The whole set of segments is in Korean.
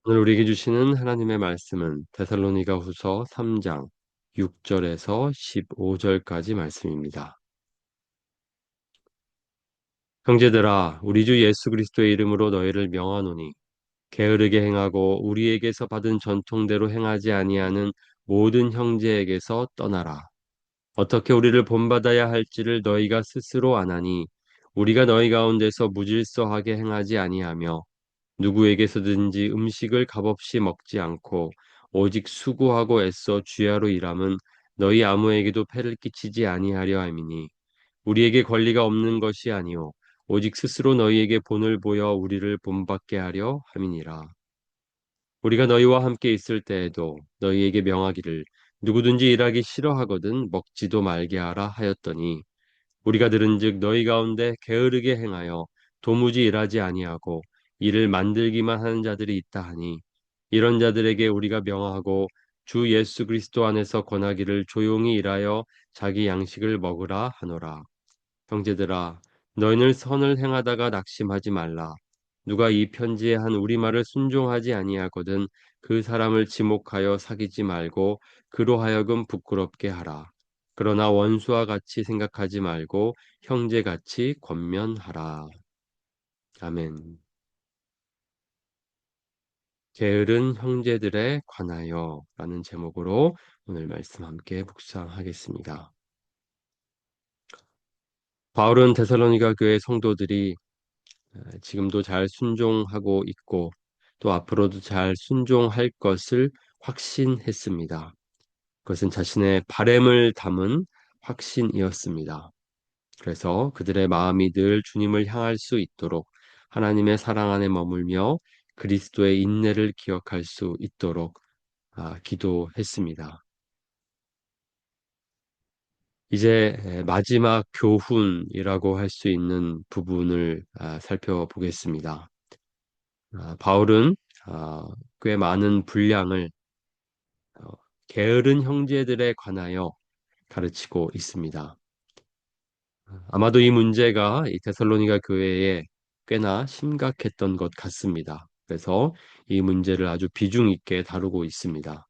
오늘 우리에게 주시는 하나님의 말씀은 데살로니가후서 3장 6절에서 15절까지 말씀입니다. 형제들아, 우리 주 예수 그리스도의 이름으로 너희를 명하노니 게으르게 행하고 우리에게서 받은 전통대로 행하지 아니하는 모든 형제에게서 떠나라. 어떻게 우리를 본받아야 할지를 너희가 스스로 아나니 우리가 너희 가운데서 무질서하게 행하지 아니하며 누구에게서든지 음식을 값없이 먹지 않고 오직 수고하고 애써 주야로 일함은 너희 아무에게도 폐를 끼치지 아니하려 함이니 우리에게 권리가 없는 것이 아니요 오직 스스로 너희에게 본을 보여 우리를 본받게 하려 함이니라. 우리가 너희와 함께 있을 때에도 너희에게 명하기를 누구든지 일하기 싫어하거든 먹지도 말게 하라 하였더니 우리가 들은즉 너희 가운데 게으르게 행하여 도무지 일하지 아니하고 일을 만들기만 하는 자들이 있다 하니 이런 자들에게 우리가 명하고 주 예수 그리스도 안에서 권하기를 조용히 일하여 자기 양식을 먹으라 하노라. 형제들아, 너희는 선을 행하다가 낙심하지 말라. 누가 이 편지에 한 우리말을 순종하지 아니하거든 그 사람을 지목하여 사귀지 말고 그로 하여금 부끄럽게 하라. 그러나 원수와 같이 생각하지 말고 형제같이 권면하라. 아멘. 게으른 형제들에 관하여 라는 제목으로 오늘 말씀 함께 묵상하겠습니다. 바울은 데살로니가 교회 성도들이 지금도 잘 순종하고 있고 또 앞으로도 잘 순종할 것을 확신했습니다. 그것은 자신의 바램을 담은 확신이었습니다. 그래서 그들의 마음이 늘 주님을 향할 수 있도록 하나님의 사랑 안에 머물며 그리스도의 인내를 기억할 수 있도록 기도했습니다. 이제 마지막 교훈이라고 할 수 있는 부분을 살펴보겠습니다. 바울은 꽤 많은 분량을 어, 게으른 형제들에 관하여 가르치고 있습니다. 아마도 이 문제가 이 데살로니가 교회에 꽤나 심각했던 것 같습니다. 그래서 이 문제를 아주 비중 있게 다루고 있습니다.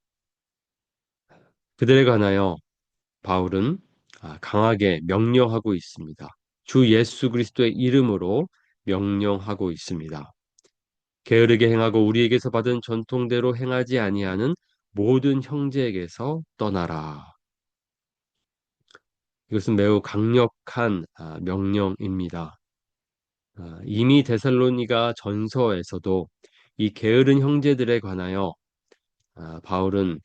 그들에 관하여 바울은 강하게 명령하고 있습니다. 주 예수 그리스도의 이름으로 명령하고 있습니다. 게으르게 행하고 우리에게서 받은 전통대로 행하지 아니하는 모든 형제에게서 떠나라. 이것은 매우 강력한 명령입니다. 이미 데살로니가 전서에서도 이 게으른 형제들에 관하여 바울은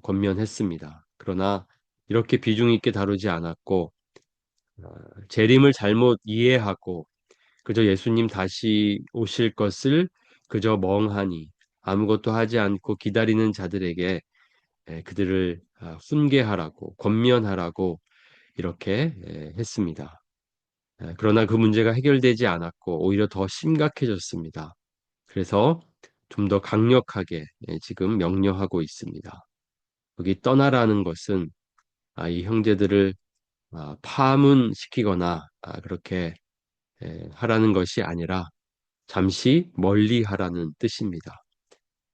권면했습니다. 그러나 이렇게 비중 있게 다루지 않았고 아, 재림을 잘못 이해하고 그저 예수님 다시 오실 것을 그저 멍하니 아무것도 하지 않고 기다리는 자들에게 그들을 훈계하라고 권면하라고 이렇게 했습니다. 그러나 그 문제가 해결되지 않았고 오히려 더 심각해졌습니다. 그래서 좀 더 강력하게 지금 명령하고 있습니다. 여기 떠나라는 것은 이 형제들을 파문시키거나 그렇게 하라는 것이 아니라 잠시 멀리 하라는 뜻입니다.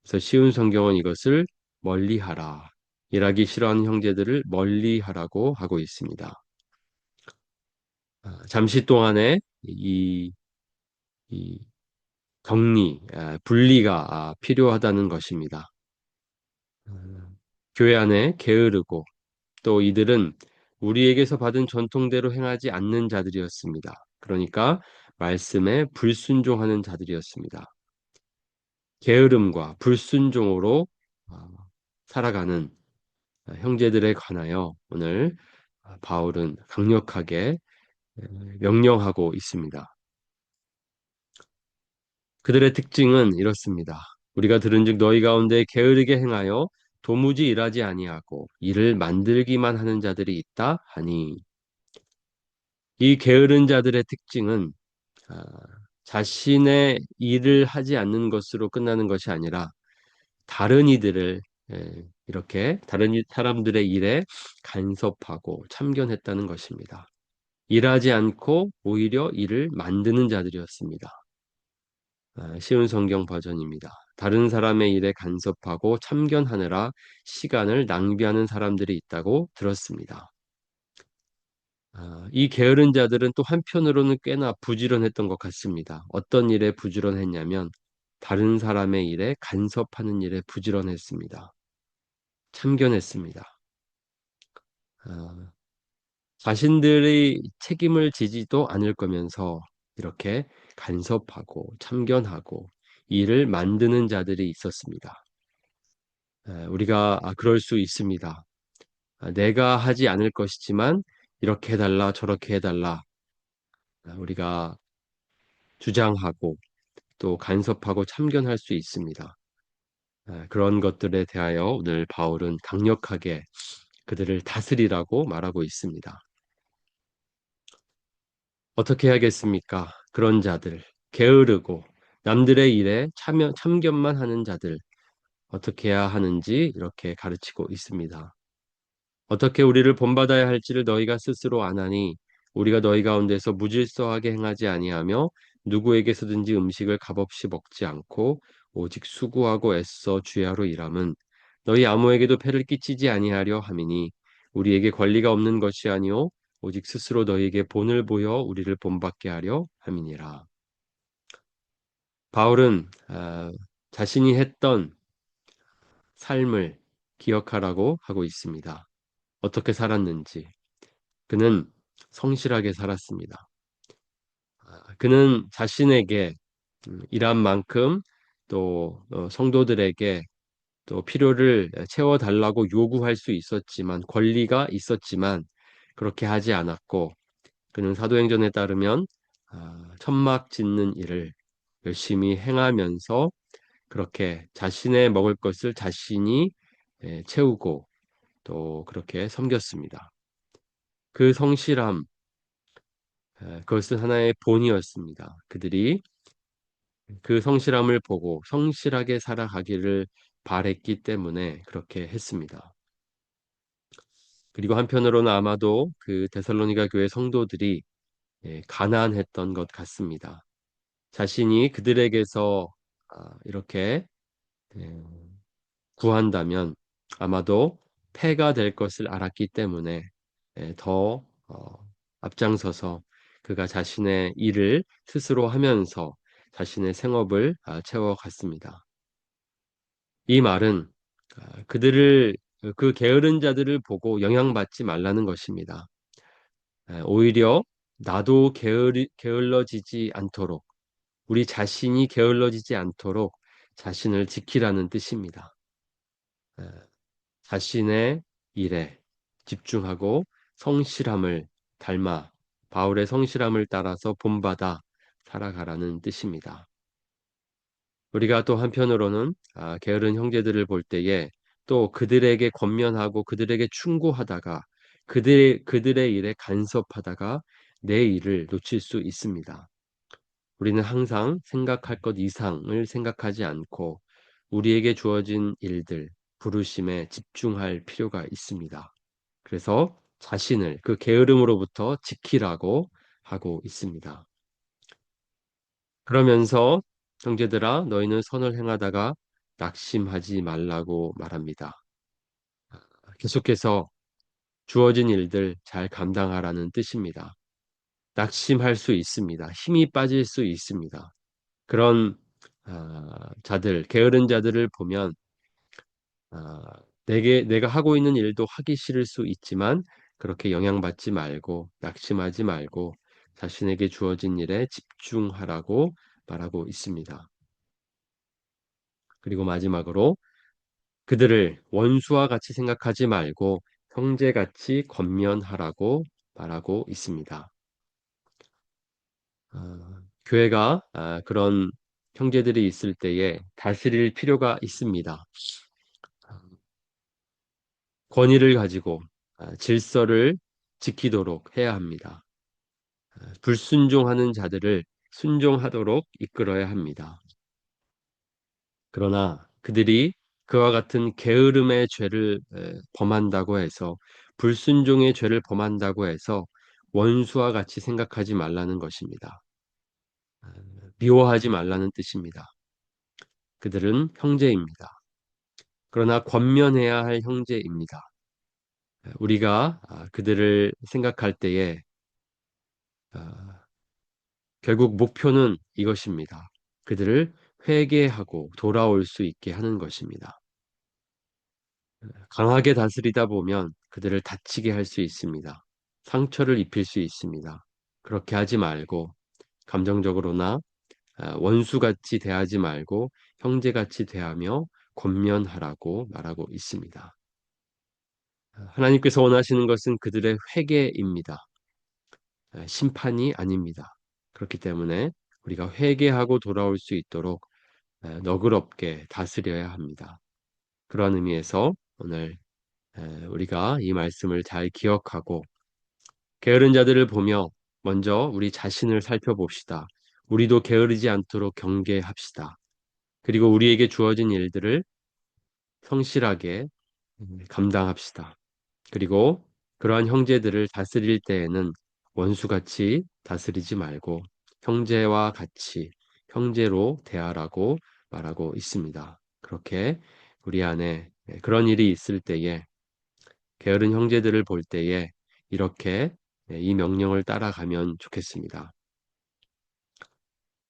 그래서 쉬운 성경은 이것을 멀리 하라. 일하기 싫어하는 형제들을 멀리 하라고 하고 있습니다. 잠시 동안에 이 격리, 분리가 필요하다는 것입니다. 교회 안에 게으르고 또 이들은 우리에게서 받은 전통대로 행하지 않는 자들이었습니다. 그러니까 말씀에 불순종하는 자들이었습니다. 게으름과 불순종으로 어, 살아가는 형제들에 관하여 오늘 바울은 강력하게 명령하고 있습니다. 그들의 특징은 이렇습니다. 우리가 들은즉 너희 가운데 게으르게 행하여 도무지 일하지 아니하고 일을 만들기만 하는 자들이 있다 하니 이 게으른 자들의 특징은 아, 자신의 일을 하지 않는 것으로 끝나는 것이 아니라 다른 이들을 이렇게 다른 사람들의 일에 간섭하고 참견했다는 것입니다. 일하지 않고 오히려 일을 만드는 자들이었습니다. 쉬운 성경 버전입니다. 다른 사람의 일에 간섭하고 참견하느라 시간을 낭비하는 사람들이 있다고 들었습니다. 이 게으른 자들은 또 한편으로는 꽤나 부지런했던 것 같습니다. 어떤 일에 부지런했냐면 다른 사람의 일에 간섭하는 일에 부지런했습니다. 참견했습니다. 아, 자신들의 책임을 지지도 않을 거면서 이렇게 간섭하고 참견하고 일을 만드는 자들이 있었습니다. 우리가 그럴 수 있습니다. 내가 하지 않을 것이지만 이렇게 해달라 저렇게 해달라 우리가 주장하고 또 간섭하고 참견할 수 있습니다. 그런 것들에 대하여 오늘 바울은 강력하게 그들을 다스리라고 말하고 있습니다. 어떻게 해야겠습니까? 그런 자들, 게으르고 남들의 일에 참견만 하는 자들, 어떻게 해야 하는지 이렇게 가르치고 있습니다. 어떻게 우리를 본받아야 할지를 너희가 스스로 아나니 우리가 너희 가운데서 무질서하게 행하지 아니하며 누구에게서든지 음식을 값없이 먹지 않고 오직 수고하고 애써 주야로 일함은 너희 아무에게도 폐를 끼치지 아니하려 함이니 우리에게 권리가 없는 것이 아니요 오직 스스로 너희에게 본을 보여 우리를 본받게 하려 함이니라. 바울은 자신이 했던 삶을 기억하라고 하고 있습니다. 어떻게 살았는지. 그는 성실하게 살았습니다. 그는 자신에게 일한 만큼 또 성도들에게 또 필요를 채워달라고 요구할 수 있었지만 권리가 있었지만 그렇게 하지 않았고 그는 사도행전에 따르면 천막 짓는 일을 열심히 행하면서 그렇게 자신의 먹을 것을 자신이 채우고 또 그렇게 섬겼습니다. 그 성실함 그것은 하나의 본이었습니다. 그들이 그 성실함을 보고 성실하게 살아가기를 바랬기 때문에 그렇게 했습니다. 그리고 한편으로는 아마도 그 데살로니가 교회 성도들이 가난했던 것 같습니다. 자신이 그들에게서 이렇게 예, 구한다면 아마도 패가 될 것을 알았기 때문에 더 앞장서서 그가 자신의 일을 스스로 하면서 자신의 생업을 채워갔습니다. 이 말은 그들을 그 게으른 자들을 보고 영향받지 말라는 것입니다. 오히려 나도 게을러지지 않도록 우리 자신이 게을러지지 않도록 자신을 지키라는 뜻입니다. 에, 자신의 일에 집중하고 성실함을 닮아 바울의 성실함을 따라서 본받아 살아가라는 뜻입니다. 우리가 또 한편으로는 게으른 형제들을 볼 때에 또 그들에게 권면하고 그들에게 충고하다가 그들의 일에 간섭하다가 내 일을 놓칠 수 있습니다. 우리는 항상 생각할 것 이상을 생각하지 않고 우리에게 주어진 일들, 부르심에 집중할 필요가 있습니다. 그래서 자신을 그 게으름으로부터 지키라고 하고 있습니다. 그러면서 형제들아 너희는 선을 행하다가 낙심하지 말라고 말합니다. 계속해서 주어진 일들 잘 감당하라는 뜻입니다. 낙심할 수 있습니다. 힘이 빠질 수 있습니다. 그런 자들, 게으른 자들을 보면 아, 내가 하고 있는 일도 하기 싫을 수 있지만 그렇게 영향받지 말고 낙심하지 말고 자신에게 주어진 일에 집중하라고 말하고 있습니다. 그리고 마지막으로 그들을 원수와 같이 생각하지 말고 형제같이 권면하라고 말하고 있습니다. 교회가 그런 형제들이 있을 때에 다스릴 필요가 있습니다. 권위를 가지고 질서를 지키도록 해야 합니다. 불순종하는 자들을 순종하도록 이끌어야 합니다. 그러나 그들이 그와 같은 게으름의 죄를 범한다고 해서 불순종의 죄를 범한다고 해서 원수와 같이 생각하지 말라는 것입니다. 미워하지 말라는 뜻입니다. 그들은 형제입니다. 그러나 권면해야 할 형제입니다. 우리가 그들을 생각할 때에 아, 결국 목표는 이것입니다. 그들을 회개하고 돌아올 수 있게 하는 것입니다. 강하게 다스리다 보면 그들을 다치게 할 수 있습니다. 상처를 입힐 수 있습니다. 그렇게 하지 말고 감정적으로나 원수같이 대하지 말고 형제같이 대하며 권면하라고 말하고 있습니다. 하나님께서 원하시는 것은 그들의 회개입니다. 심판이 아닙니다. 그렇기 때문에 우리가 회개하고 돌아올 수 있도록 너그럽게 다스려야 합니다. 그런 의미에서 오늘 우리가 이 말씀을 잘 기억하고 게으른 자들을 보며 먼저 우리 자신을 살펴봅시다. 우리도 게으르지 않도록 경계합시다. 그리고 우리에게 주어진 일들을 성실하게 감당합시다. 그리고 그러한 형제들을 다스릴 때에는 원수같이 다스리지 말고 형제와 같이 형제로 대하라고 말하고 있습니다. 그렇게 우리 안에 그런 일이 있을 때에 게으른 형제들을 볼 때에 이렇게 이 명령을 따라가면 좋겠습니다.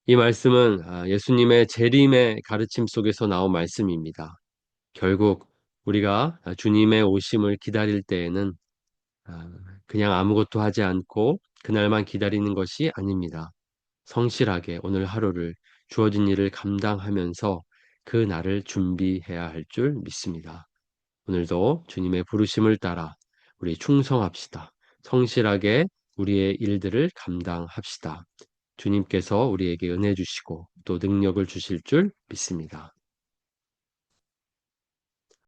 이 말씀은 예수님의 재림의 가르침 속에서 나온 말씀입니다. 결국 우리가 주님의 오심을 기다릴 때에는 아, 그냥 아무것도 하지 않고 그날만 기다리는 것이 아닙니다. 성실하게 오늘 하루를 주어진 일을 감당하면서 그 날을 준비해야 할 줄 믿습니다. 오늘도 주님의 부르심을 따라 우리 충성합시다. 성실하게 우리의 일들을 감당합시다. 주님께서 우리에게 은혜 주시고 또 능력을 주실 줄 믿습니다.